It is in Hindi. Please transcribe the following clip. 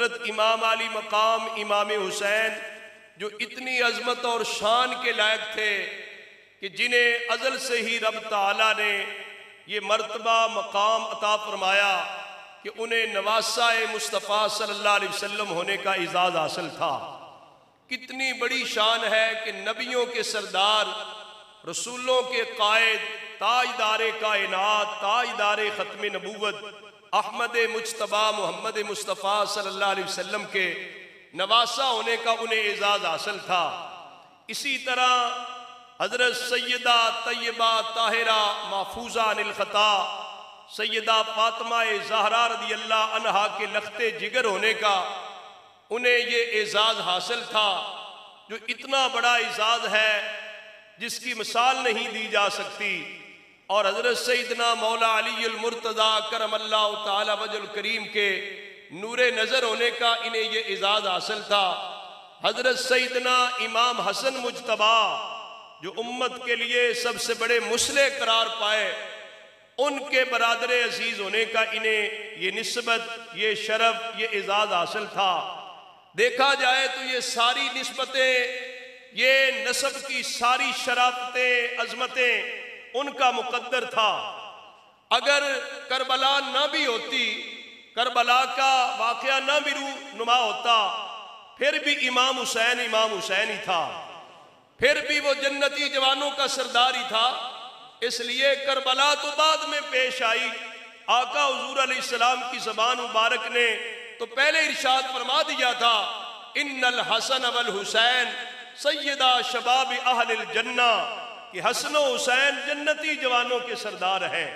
हज़रत इमाम अली मकाम इमाम हुसैन जो इतनी अज़मत और शान के लायक थे कि जिन्हें अज़ल से ही रब ताला ने ये मर्तबा मकाम अता फरमाया कि उन्हें नवासा मुस्तफ़ा सल्लल्लाहु अलैहि वसल्लम होने का इजाज़ हासिल था। कितनी बड़ी शान है कि नबियों के सरदार, रसूलों के कायद, ताजदार कायनात, ताजदार ख़त्म नबूवत अहमद मुज्तबा मोहम्मद मुस्तफ़ा सल्लल्लाहु अलैहि वसल्लम के नवासा होने का उन्हें एजाज़ हासिल था। इसी तरह हज़रत सैयदा तैयबा ताहिरा महफूजा अनिल ख़ता सैयदा फातिमा ज़हरा रज़ी अल्लाह अन्हा के लख्ते जिगर होने का उन्हें ये एजाज़ हासिल था, जो इतना बड़ा एजाज़ है जिसकी मिसाल नहीं दी जा सकती। और हज़रत सैयदना मौला अली अल मुर्तज़ा करमल्लाहु ताला वजहुल करीम के नूरे नज़र होने का इन्हें ये एजाज़ हासिल था। हज़रत सैयदना इमाम हसन मुज्तबा जो उम्मत के लिए सबसे बड़े मुसले करार पाए, उनके बरादर अजीज़ होने का इन्हें ये निस्बत, ये शरफ, ये एजाज़ हासिल था। देखा जाए तो ये सारी निस्बतें, ये नस्ब की सारी शराफतें, अजमतें उनका मुकद्दर था। अगर करबला ना भी होती, करबला का वाक़या ना भी नुमा होता, फिर भी इमाम हुसैन ही था, फिर भी वो जन्नती जवानों का सरदार ही था। इसलिए करबला तो बाद में पेश आई। आका हुजूर अलैहिस्सलाम की ज़बान मुबारक ने तो पहले इरशाद फरमा दिया था, इन्नल हसन वल हुसैन सैयदा शबाब अहलिल जन्ना, कि हसन हुसैन जन्नती जवानों के सरदार हैं।